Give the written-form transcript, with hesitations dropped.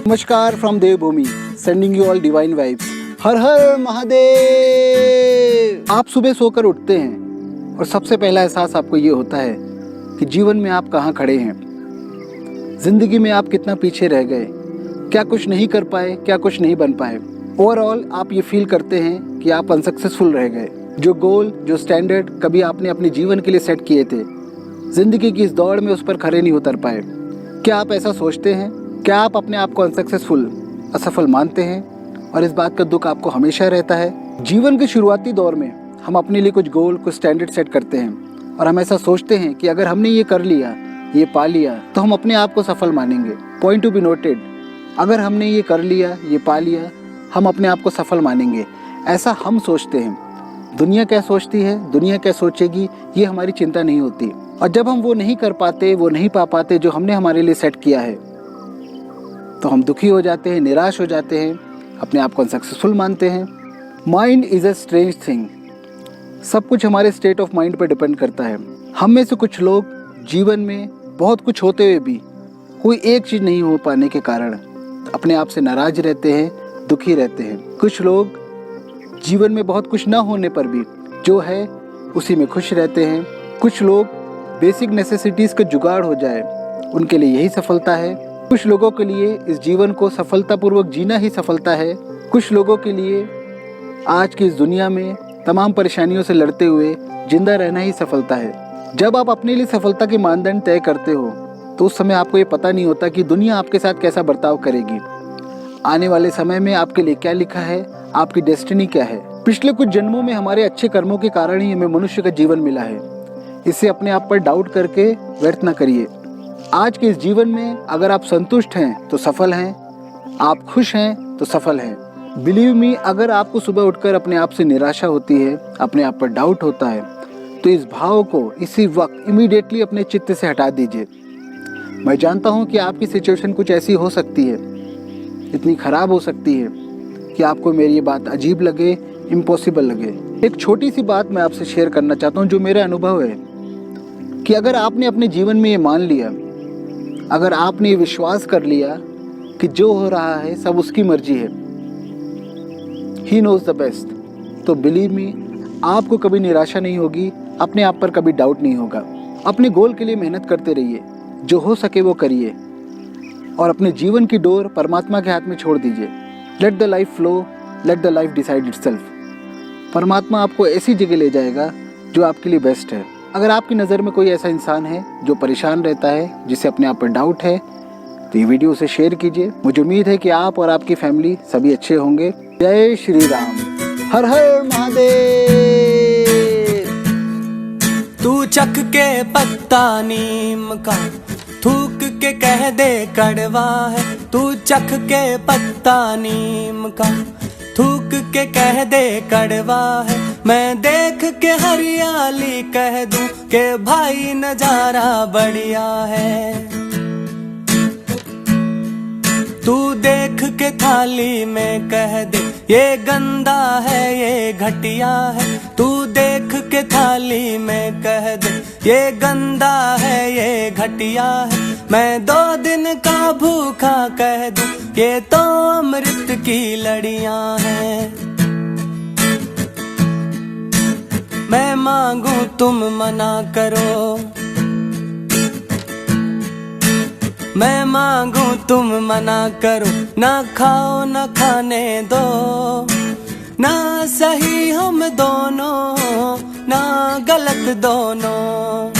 नमस्कार from Devbhoomi, sending you all divine vibes. हर हर महादेव। आप सुबह सोकर उठते हैं और सबसे पहला एहसास आपको ये होता है कि जीवन में आप कहाँ खड़े हैं, जिंदगी में आप कितना पीछे रह गए, क्या कुछ नहीं कर पाए, क्या कुछ नहीं बन पाए। ओवरऑल आप ये फील करते हैं कि आप अनसक्सेसफुल रह गए। जो गोल, जो स्टैंडर्ड कभी आपने अपने जीवन के लिए सेट किए थे, जिंदगी की इस दौड़ में उस पर खरे नहीं उतर पाए। क्या आप ऐसा सोचते हैं? क्या आप अपने आप को अनसक्सेसफुल, असफल मानते हैं और इस बात का दुख आपको हमेशा रहता है? जीवन के शुरुआती दौर में हम अपने लिए कुछ गोल, कुछ स्टैंडर्ड सेट करते हैं और हम ऐसा सोचते हैं कि अगर हमने ये कर लिया, ये पा लिया, तो हम अपने आप को सफल मानेंगे। पॉइंट टू बी नोटेड, अगर हमने ये कर लिया, ये पा लिया, हम अपने आप को सफल मानेंगे, ऐसा हम सोचते हैं। दुनिया क्या सोचती है, दुनिया क्या सोचेगी, ये हमारी चिंता नहीं होती। और जब हम वो नहीं कर पाते, वो नहीं पा पाते जो हमने हमारे लिए सेट किया है, तो हम दुखी हो जाते हैं, निराश हो जाते हैं, अपने आप को अनसक्सेसफुल मानते हैं। Mind is a strange thing. सब कुछ हमारे स्टेट ऑफ माइंड पर डिपेंड करता है। हम में से कुछ लोग जीवन में बहुत कुछ होते हुए भी कोई एक चीज़ नहीं हो पाने के कारण अपने आप से नाराज रहते हैं, दुखी रहते हैं। कुछ लोग जीवन में बहुत कुछ ना होने पर भी जो है उसी में खुश रहते हैं। कुछ लोग बेसिक नेसेसिटीज़ का जुगाड़ हो जाए, उनके लिए यही सफलता है। कुछ लोगों के लिए इस जीवन को सफलतापूर्वक जीना ही सफलता है। कुछ लोगों के लिए आज की इस दुनिया में तमाम परेशानियों से लड़ते हुए जिंदा रहना ही सफलता है। जब आप अपने लिए सफलता के मानदंड तय करते हो तो उस समय आपको ये पता नहीं होता कि दुनिया आपके साथ कैसा बर्ताव करेगी। आने वाले समय में आपके लिए क्या लिखा है, आपकी डेस्टिनी क्या है। पिछले कुछ जन्मों में हमारे अच्छे कर्मों के कारण ही हमें मनुष्य का जीवन मिला है। इसे अपने आप पर डाउट करके व्यर्थ न करिए। आज के इस जीवन में अगर आप संतुष्ट हैं तो सफल हैं, आप खुश हैं तो सफल हैं। बिलीव मी, अगर आपको सुबह उठकर अपने आप से निराशा होती है, अपने आप पर डाउट होता है, तो इस भाव को इसी वक्त इमीडिएटली अपने चित्त से हटा दीजिए। मैं जानता हूँ कि आपकी सिचुएशन कुछ ऐसी हो सकती है, इतनी खराब हो सकती है कि आपको मेरी ये बात अजीब लगे, इम्पॉसिबल लगे। एक छोटी सी बात मैं आपसे शेयर करना चाहता हूँ जो मेरा अनुभव है कि अगर आपने अपने जीवन में ये मान लिया, अगर आपने ये विश्वास कर लिया कि जो हो रहा है सब उसकी मर्जी है, ही नोज द बेस्ट, तो बिलीव मी, आपको कभी निराशा नहीं होगी, अपने आप पर कभी डाउट नहीं होगा। अपने गोल के लिए मेहनत करते रहिए, जो हो सके वो करिए और अपने जीवन की डोर परमात्मा के हाथ में छोड़ दीजिए। Let the life flow, let the life decide itself. परमात्मा आपको ऐसी जगह ले जाएगा जो आपके लिए बेस्ट है। अगर आपकी नज़र में कोई ऐसा इंसान है जो परेशान रहता है, जिसे अपने आप पर डाउट है, तो ये वीडियो उसे शेयर कीजिए। मुझे उम्मीद है कि आप और आपकी फैमिली सभी अच्छे होंगे। जय श्री राम। हर हर महादेव। तू चख के पत्ता नीम का, थूक के कह दे कड़वा है। तू चख के पत्ता नीम का, थूक के कह दे कड़वा है। मैं देख के हरियाली कह दूं के भाई नजारा बढ़िया है। तू देख के थाली में कह दे ये गंदा है, ये घटिया है। तू देख के थाली में कह दे ये गंदा है, ये घटिया है। मैं 2 दिन का भूखा कह दूं ये तो अमृत की लड़ियां हैं। मैं मांगू तुम मना करो, मैं मांगू तुम मना करो। ना खाओ ना खाने दो, ना सही हम दोनों, ना गलत दोनों।